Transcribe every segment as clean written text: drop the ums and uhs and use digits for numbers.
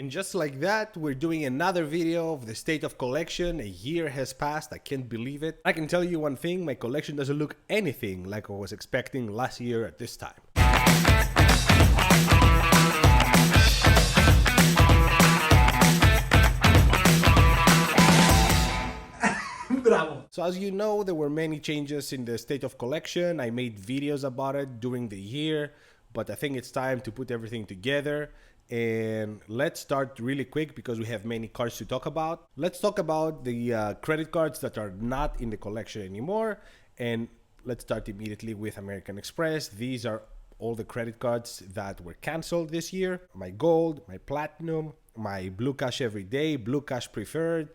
And just like that, we're doing another video of the state of collection. A year has passed, I can't believe it. I can tell you one thing, my collection doesn't look anything like I was expecting last year at this time. Bravo. So as you know, there were many changes in the state of collection. I made videos about it during the year, but I think it's time to put everything together. And let's start really quick because we have many cards to talk about. Let's talk about the credit cards that are not in the collection anymore. And let's start immediately with American Express. These are all the credit cards that were canceled this year. My Gold, my Platinum, my Blue Cash Everyday, Blue Cash Preferred,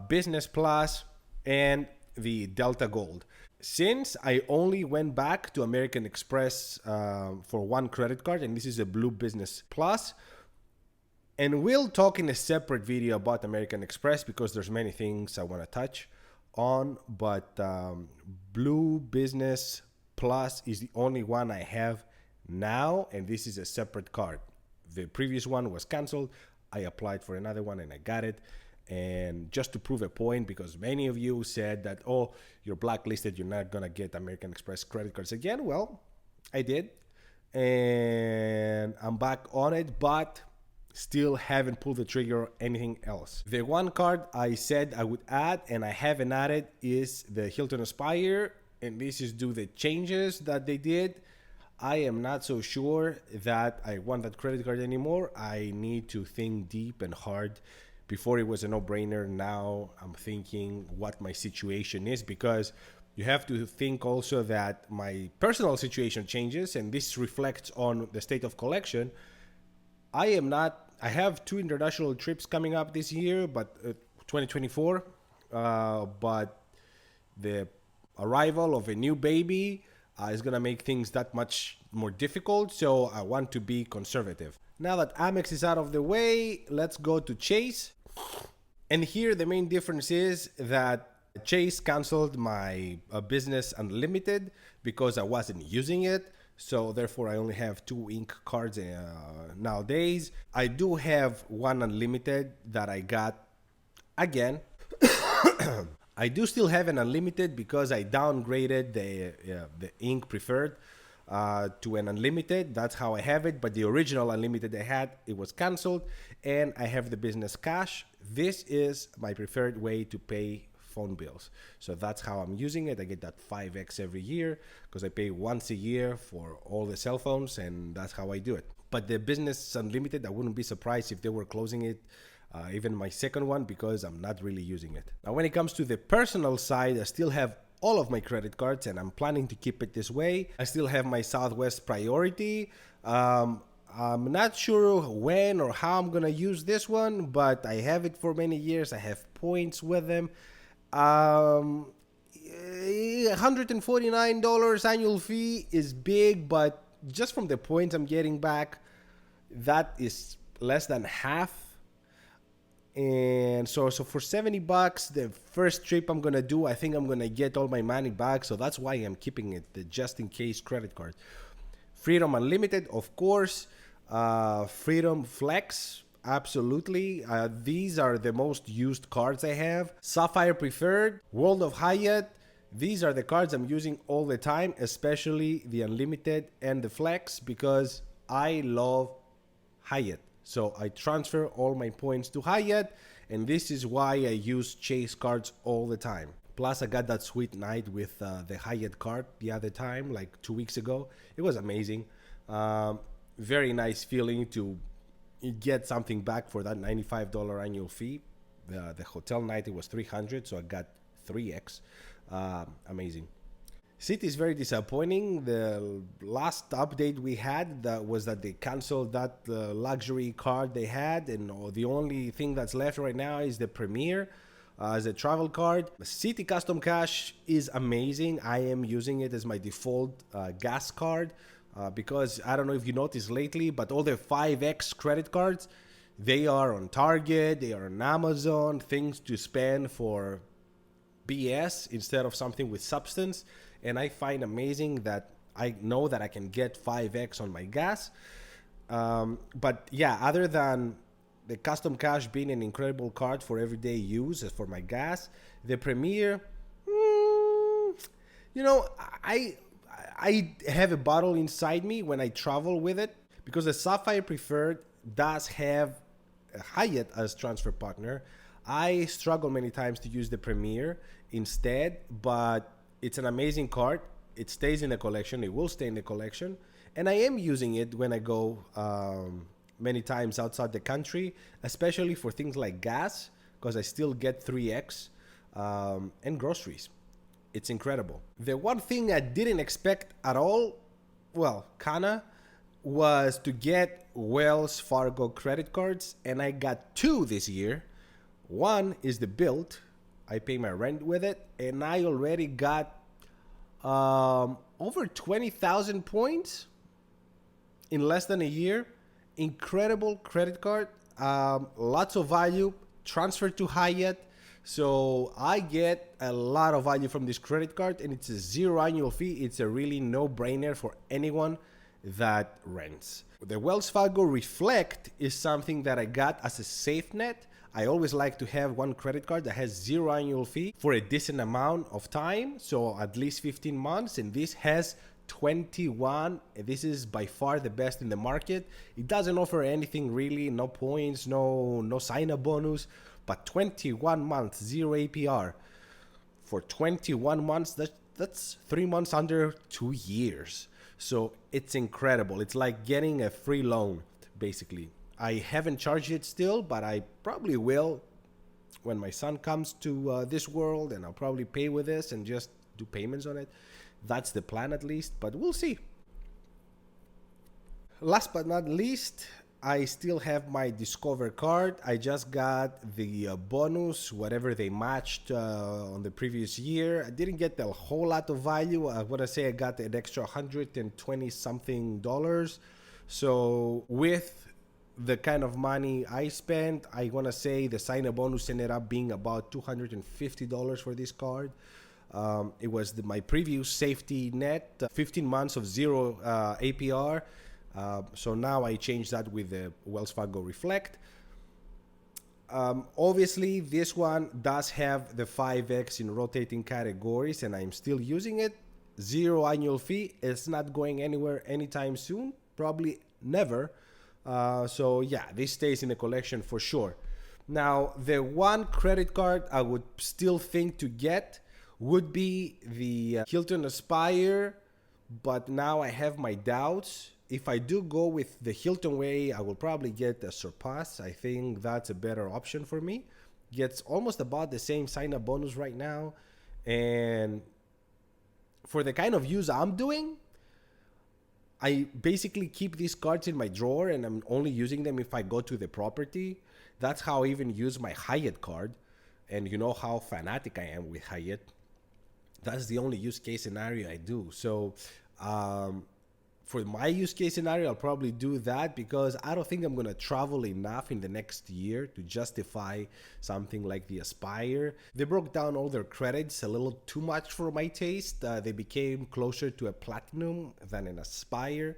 Business Plus, and the Delta Gold. Since I only went back to American Express for one credit card, and this is a Blue Business Plus, and we'll talk in a separate video about American Express because there's many things I want to touch on, but Blue Business Plus is the only one I have now, and this is a separate card. The previous one was canceled. I applied for another one and I got it. And just to prove a point, because many of you said that, oh, you're blacklisted, you're not gonna get American Express credit cards again. Well, I did, and I'm back on it, but still haven't pulled the trigger or anything else. The one card I said I would add and I haven't added is the Hilton Aspire, and this is due to the changes that they did. I am not so sure that I want that credit card anymore. I need to think deep and hard. Before it was a no-brainer. Now I'm thinking what my situation is, because you have to think also that my personal situation changes, and this reflects on the state of collection. I have 2 international trips coming up this year, but 2024, but the arrival of a new baby is gonna make things that much more difficult, so I want to be conservative. Now that Amex is out of the way, let's go to Chase. And here the main difference is that Chase canceled my Business Unlimited because I wasn't using it. So therefore I only have 2 ink cards nowadays. I do have one Unlimited that I got again. I do still have an Unlimited because I downgraded the ink preferred to an Unlimited. That's how I have it, but the original Unlimited I had, it was canceled, and I have the Business Cash. This is my preferred way to pay phone bills, so that's how I'm using it. I get that 5x every year because I pay once a year for all the cell phones, and that's how I do it. But the Business Unlimited, I wouldn't be surprised if they were closing it, even my second one, because I'm not really using it. Now when it comes to the personal side, I still have all of my credit cards, and I'm planning to keep it this way. I still have my Southwest Priority. I'm not sure when or how I'm gonna use this one, but I have it for many years. I have points with them. $149 annual fee is big, but just from the points I'm getting back, that is less than half. And so for $70, the first trip I'm gonna do, I think I'm gonna get all my money back. So that's why I'm keeping it, the just in case credit card. Freedom Unlimited, of course. Freedom Flex, absolutely. These are the most used cards I have. Sapphire Preferred, World of Hyatt. These are the cards I'm using all the time, especially the Unlimited and the Flex, because I love Hyatt. So I transfer all my points to Hyatt, and this is why I use Chase cards all the time. Plus, I got that sweet night with the Hyatt card the other time, like 2 weeks ago. It was amazing. Very nice feeling to get something back for that $95 annual fee. The hotel night, it was $300, so I got 3x. Amazing. Citi is very disappointing. The last update we had was that they canceled that luxury card they had, and the only thing that's left right now is the Premier as a travel card. Citi Custom Cash is amazing. I am using it as my default gas card because I don't know if you noticed lately, but all the 5x credit cards, they are on Target, they are on Amazon, things to spend for BS instead of something with substance. And I find amazing that I know that I can get 5x on my gas. But yeah, other than The Custom Cash being an incredible card for everyday use as for my gas. The Premier, you know, I have a bottle inside me when I travel with it because the Sapphire Preferred does have a Hyatt as transfer partner. I struggle many times to use the Premier instead, but it's an amazing card. It stays in the collection. It will stay in the collection, and I am using it when I go many times outside the country, especially for things like gas, because I still get 3x and groceries. It's incredible. The one thing I didn't expect at all, well, kinda, was to get Wells Fargo credit cards, and I got two this year. One is the Built. I pay my rent with it, and I already got over 20,000 points in less than a year. Incredible credit card, lots of value, transferred to Hyatt. So I get a lot of value from this credit card, and it's a zero annual fee. It's a really no-brainer for anyone that rents. The Wells Fargo Reflect is something that I got as a safe net. I always like to have one credit card that has zero annual fee for a decent amount of time, so at least 15 months, and this has 21. This is by far the best in the market. It doesn't offer anything really, no points, no sign-up bonus, but 21 months, zero APR. For 21 months, that's 3 months under 2 years. So it's incredible. It's like getting a free loan, basically. I haven't charged it still, but I probably will when my son comes to this world, and I'll probably pay with this and just do payments on it. That's the plan at least, but we'll see. Last but not least, I still have my Discover card. I just got the bonus, whatever they matched on the previous year. I didn't get a whole lot of value. I want to say I got an extra $120 something. So with the kind of money I spent, I want to say the sign-up bonus ended up being about $250 for this card. It was my previous safety net, 15 months of zero APR. So now I changed that with the Wells Fargo Reflect. Obviously, this one does have the 5x in rotating categories, and I'm still using it. Zero annual fee. It's not going anywhere anytime soon. Probably never. So yeah, this stays in the collection for sure. Now, the one credit card I would still think to get would be the Hilton Aspire, but now I have my doubts. If I do go with the Hilton way, I will probably get a Surpass. I think that's a better option for me. Gets almost about the same sign-up bonus right now. And for the kind of use I'm doing, I basically keep these cards in my drawer, and I'm only using them if I go to the property. That's how I even use my Hyatt card. And you know how fanatic I am with Hyatt. That's the only use case scenario I do. So for my use case scenario, I'll probably do that because I don't think I'm going to travel enough in the next year to justify something like the Aspire. They broke down all their credits a little too much for my taste. They became closer to a Platinum than an Aspire.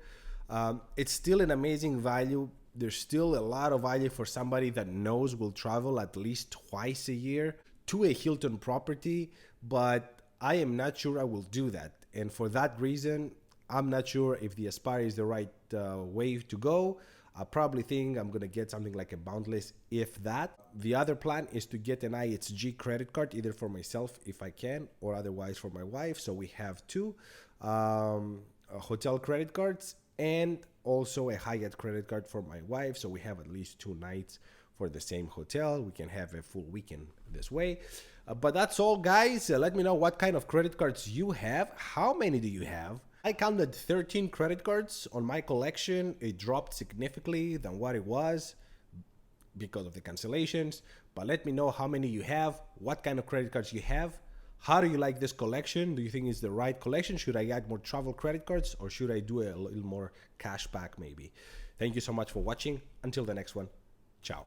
It's still an amazing value. There's still a lot of value for somebody that knows will travel at least twice a year to a Hilton property, but I am not sure I will do that. And for that reason, I'm not sure if the Aspire is the right way to go. I probably think I'm going to get something like a Boundless, if that. The other plan is to get an IHG credit card, either for myself if I can, or otherwise for my wife. So we have two hotel credit cards and also a Hyatt credit card for my wife. So we have at least 2 nights for the same hotel. We can have a full weekend this way. But that's all, guys. Let me know what kind of credit cards you have. How many do you have? I counted 13 credit cards on my collection. It dropped significantly than what it was because of the cancellations. But let me know how many you have, what kind of credit cards you have. How do you like this collection? Do you think it's the right collection? Should I add more travel credit cards, or should I do a little more cash back maybe? Thank you so much for watching. Until the next one.